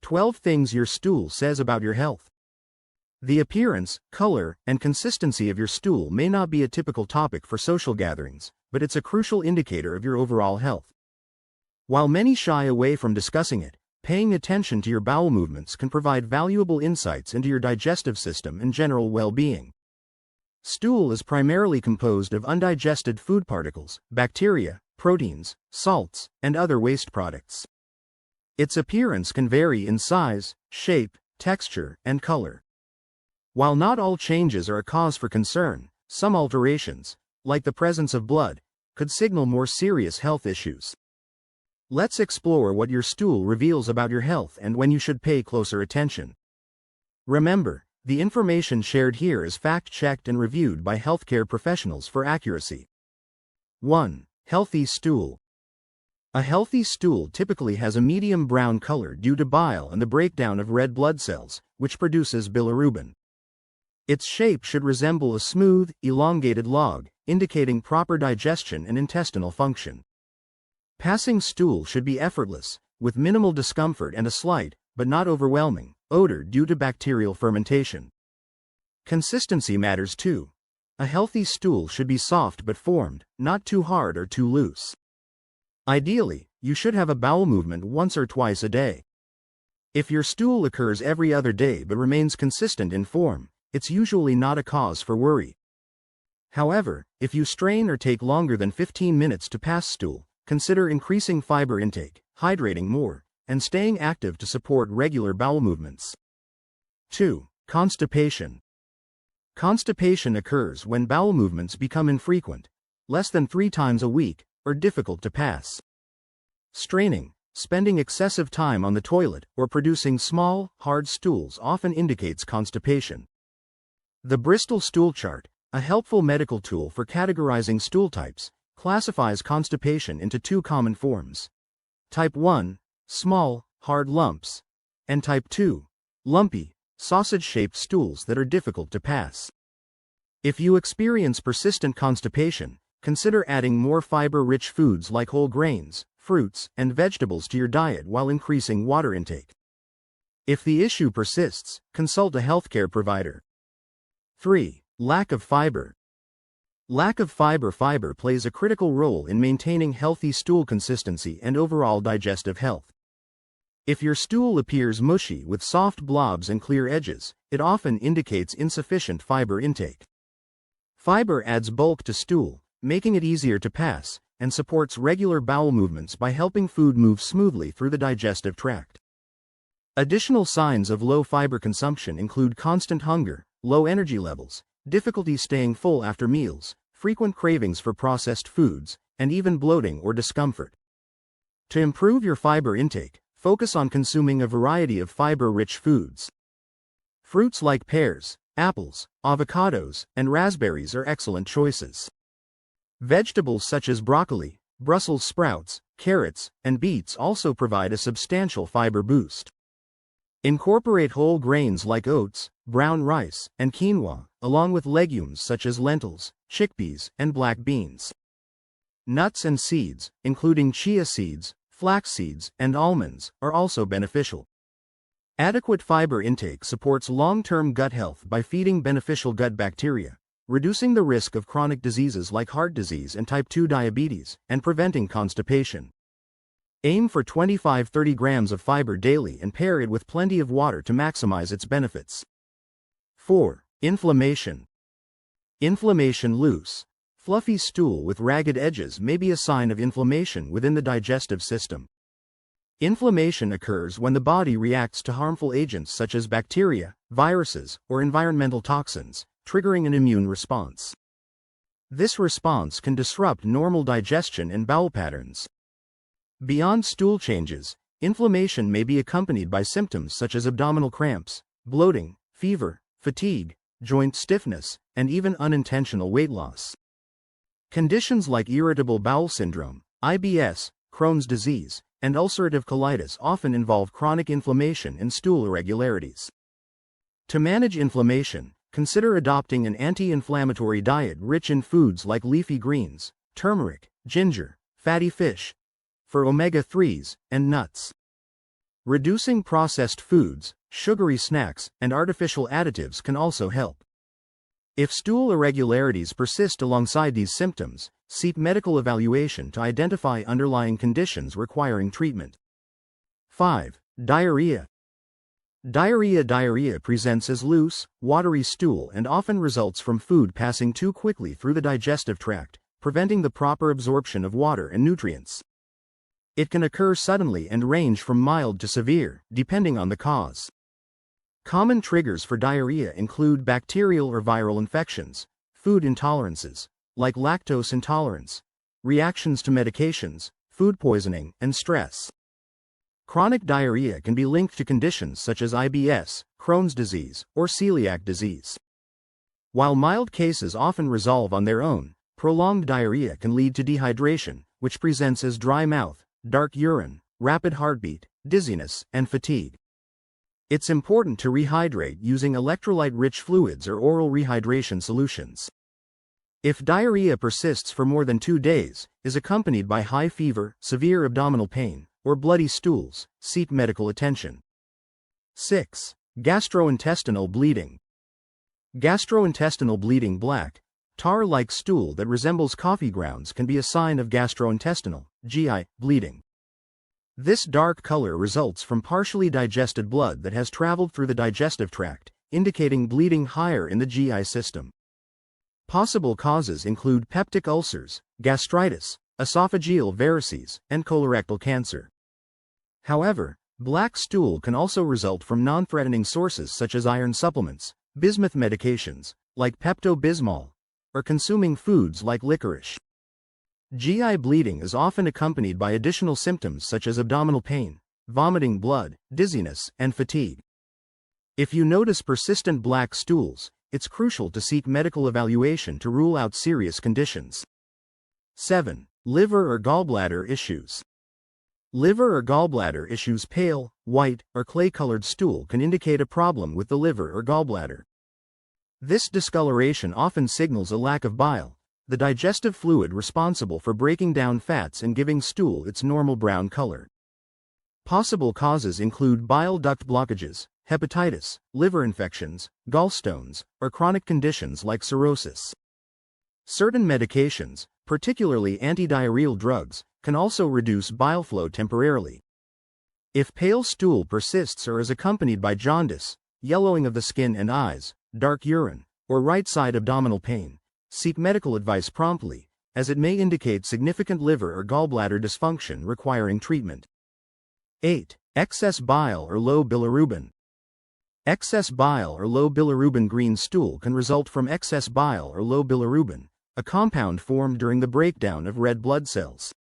12 things your stool says about your health. The appearance, color, and consistency of your stool may not be a typical topic for social gatherings, but it's a crucial indicator of your overall health. While many shy away from discussing it, paying attention to your bowel movements can provide valuable insights into your digestive system and general well-being. Stool is primarily composed of undigested food particles, bacteria, proteins, salts, and other waste products. Its appearance can vary in size, shape, texture, and color. While not all changes are a cause for concern, some alterations, like the presence of blood, could signal more serious health issues. Let's explore what your stool reveals about your health and when you should pay closer attention. Remember, the information shared here is fact-checked and reviewed by healthcare professionals for accuracy. 1. Healthy stool. A healthy stool typically has a medium brown color due to bile and the breakdown of red blood cells, which produces bilirubin. Its shape should resemble a smooth, elongated log, indicating proper digestion and intestinal function. Passing stool should be effortless, with minimal discomfort and a slight, but not overwhelming, odor due to bacterial fermentation. Consistency matters too. A healthy stool should be soft but formed, not too hard or too loose. Ideally, you should have a bowel movement once or twice a day. If your stool occurs every other day but remains consistent in form, it's usually not a cause for worry. However, if you strain or take longer than 15 minutes to pass stool, consider increasing fiber intake, hydrating more, and staying active to support regular bowel movements. 2. Constipation. Constipation occurs when bowel movements become infrequent, less than 3 times a week, or difficult to pass. Straining, spending excessive time on the toilet, or producing small, hard stools often indicates constipation. The Bristol stool chart, a helpful medical tool for categorizing stool types, classifies constipation into 2 common forms. Type 1, small, hard lumps, and Type 2, lumpy, sausage-shaped stools that are difficult to pass. If you experience persistent constipation, consider adding more fiber-rich foods like whole grains, fruits, and vegetables to your diet while increasing water intake. If the issue persists, consult a healthcare provider. 3. Lack of fiber. Lack of fiber plays a critical role in maintaining healthy stool consistency and overall digestive health. If your stool appears mushy with soft blobs and clear edges, it often indicates insufficient fiber intake. Fiber adds bulk to stool, making it easier to pass, and supports regular bowel movements by helping food move smoothly through the digestive tract. Additional signs of low fiber consumption include constant hunger, low energy levels, difficulty staying full after meals, frequent cravings for processed foods, and even bloating or discomfort. To improve your fiber intake, focus on consuming a variety of fiber-rich foods. Fruits like pears, apples, avocados, and raspberries are excellent choices. Vegetables such as broccoli, Brussels sprouts, carrots, and beets also provide a substantial fiber boost. Incorporate whole grains like oats, brown rice, and quinoa, along with legumes such as lentils, chickpeas, and black beans. Nuts and seeds, including chia seeds, flax seeds, and almonds, are also beneficial. Adequate fiber intake supports long-term gut health by feeding beneficial gut bacteria, reducing the risk of chronic diseases like heart disease and type 2 diabetes, and preventing constipation. Aim for 25-30 grams of fiber daily and pair it with plenty of water to maximize its benefits. 4. Inflammation. Inflammation. Loose, fluffy stool with ragged edges may be a sign of inflammation within the digestive system. Inflammation occurs when the body reacts to harmful agents such as bacteria, viruses, or environmental toxins, triggering an immune response. This response can disrupt normal digestion and bowel patterns. Beyond stool changes, inflammation may be accompanied by symptoms such as abdominal cramps, bloating, fever, fatigue, joint stiffness, and even unintentional weight loss. Conditions like irritable bowel syndrome, IBS, Crohn's disease, and ulcerative colitis often involve chronic inflammation and stool irregularities. To manage inflammation, consider adopting an anti-inflammatory diet rich in foods like leafy greens, turmeric, ginger, fatty fish, for omega-3s, and nuts. Reducing processed foods, sugary snacks, and artificial additives can also help. If stool irregularities persist alongside these symptoms, seek medical evaluation to identify underlying conditions requiring treatment. 5. Diarrhea. Diarrhea presents as loose, watery stool and often results from food passing too quickly through the digestive tract, preventing the proper absorption of water and nutrients. It can occur suddenly and range from mild to severe, depending on the cause. Common triggers for diarrhea include bacterial or viral infections, food intolerances, like lactose intolerance, reactions to medications, food poisoning, and stress. Chronic diarrhea can be linked to conditions such as IBS, Crohn's disease, or celiac disease. While mild cases often resolve on their own, prolonged diarrhea can lead to dehydration, which presents as dry mouth, dark urine, rapid heartbeat, dizziness, and fatigue. It's important to rehydrate using electrolyte-rich fluids or oral rehydration solutions. If diarrhea persists for more than 2 days, is accompanied by high fever, severe abdominal pain, or bloody stools, seek medical attention. 6. Gastrointestinal bleeding. Gastrointestinal bleeding, black, tar-like stool that resembles coffee grounds can be a sign of gastrointestinal (GI) bleeding. This dark color results from partially digested blood that has traveled through the digestive tract, indicating bleeding higher in the GI system. Possible causes include peptic ulcers, gastritis, esophageal varices, and colorectal cancer. However, black stool can also result from non-threatening sources such as iron supplements, bismuth medications, like Pepto-Bismol, or consuming foods like licorice. GI bleeding is often accompanied by additional symptoms such as abdominal pain, vomiting blood, dizziness, and fatigue. If you notice persistent black stools, it's crucial to seek medical evaluation to rule out serious conditions. 7. Liver or gallbladder issues. Liver or gallbladder issues, pale, white, or clay-colored stool can indicate a problem with the liver or gallbladder. This discoloration often signals a lack of bile, the digestive fluid responsible for breaking down fats and giving stool its normal brown color. Possible causes include bile duct blockages, hepatitis, liver infections, gallstones, or chronic conditions like cirrhosis. Certain medications, particularly antidiarrheal drugs, can also reduce bile flow temporarily. If pale stool persists or is accompanied by jaundice, yellowing of the skin and eyes, dark urine, or right-side abdominal pain, seek medical advice promptly, as it may indicate significant liver or gallbladder dysfunction requiring treatment. 8. Excess bile or low bilirubin. Excess bile or low bilirubin, green stool can result from excess bile or low bilirubin, a compound formed during the breakdown of red blood cells.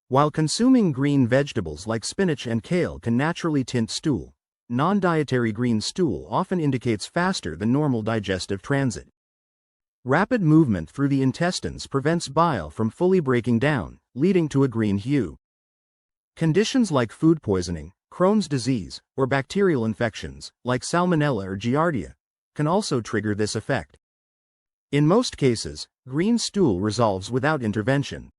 While consuming green vegetables like spinach and kale can naturally tint stool, non-dietary green stool often indicates faster than normal digestive transit. Rapid movement through the intestines prevents bile from fully breaking down, leading to a green hue. Conditions like food poisoning, Crohn's disease, or bacterial infections, like Salmonella or Giardia, can also trigger this effect. In most cases, green stool resolves without intervention.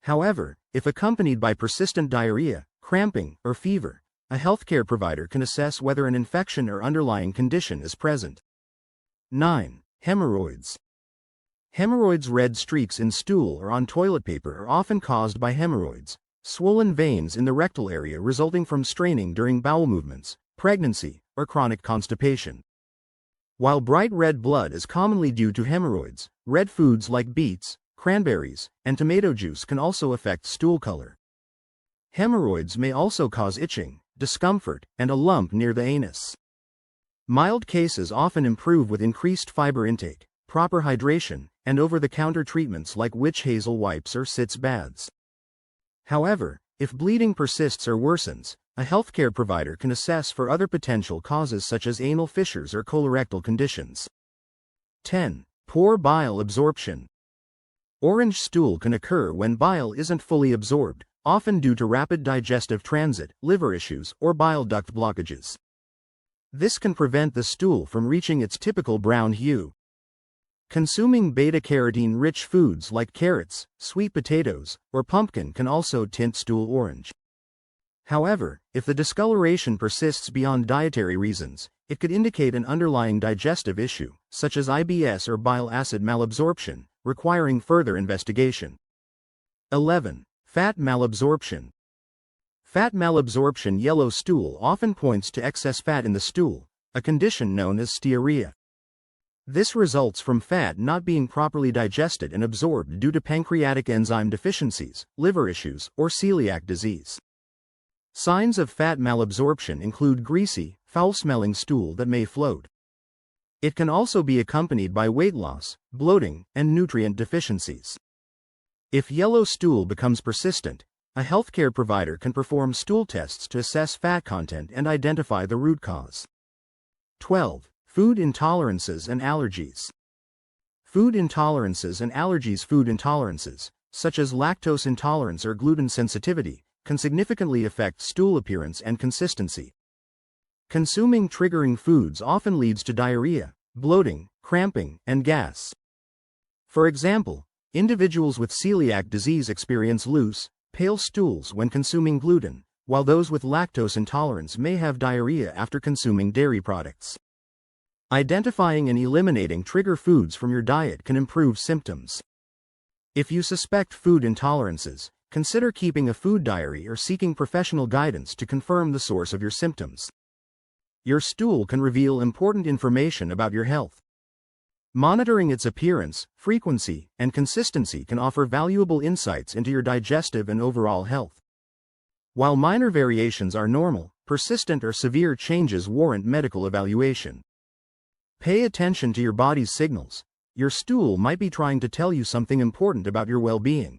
However, if accompanied by persistent diarrhea, cramping, or fever, a healthcare provider can assess whether an infection or underlying condition is present. 9. Hemorrhoids. Hemorrhoids, red streaks in stool or on toilet paper, are often caused by hemorrhoids, swollen veins in the rectal area resulting from straining during bowel movements, pregnancy, or chronic constipation. While bright red blood is commonly due to hemorrhoids, red foods like beets, cranberries, and tomato juice can also affect stool color. Hemorrhoids may also cause itching, discomfort, and a lump near the anus. Mild cases often improve with increased fiber intake, proper hydration, and over-the-counter treatments like witch hazel wipes or sitz baths. However, if bleeding persists or worsens, a healthcare provider can assess for other potential causes such as anal fissures or colorectal conditions. 10. Poor bile absorption. Orange stool can occur when bile isn't fully absorbed, often due to rapid digestive transit, liver issues, or bile duct blockages. This can prevent the stool from reaching its typical brown hue. Consuming beta-carotene-rich foods like carrots, sweet potatoes, or pumpkin can also tint stool orange. However, if the discoloration persists beyond dietary reasons, it could indicate an underlying digestive issue, such as IBS or bile acid malabsorption, requiring further investigation. 11. Fat malabsorption. Fat malabsorption yellow stool often points to excess fat in the stool, a condition known as stearia. This results from fat not being properly digested and absorbed due to pancreatic enzyme deficiencies, liver issues, or celiac disease. Signs of fat malabsorption include greasy, foul-smelling stool that may float. It can also be accompanied by weight loss, bloating, and nutrient deficiencies. If yellow stool becomes persistent, a healthcare provider can perform stool tests to assess fat content and identify the root cause. 12. Food intolerances and allergies. Food intolerances and allergies. Food intolerances, such as lactose intolerance or gluten sensitivity, can significantly affect stool appearance and consistency. Consuming triggering foods often leads to diarrhea, bloating, cramping, and gas. For example, individuals with celiac disease experience loose, pale stools when consuming gluten, while those with lactose intolerance may have diarrhea after consuming dairy products. Identifying and eliminating trigger foods from your diet can improve symptoms. If you suspect food intolerances, consider keeping a food diary or seeking professional guidance to confirm the source of your symptoms. Your stool can reveal important information about your health. Monitoring its appearance, frequency, and consistency can offer valuable insights into your digestive and overall health. While minor variations are normal, persistent or severe changes warrant medical evaluation. Pay attention to your body's signals. Your stool might be trying to tell you something important about your well-being.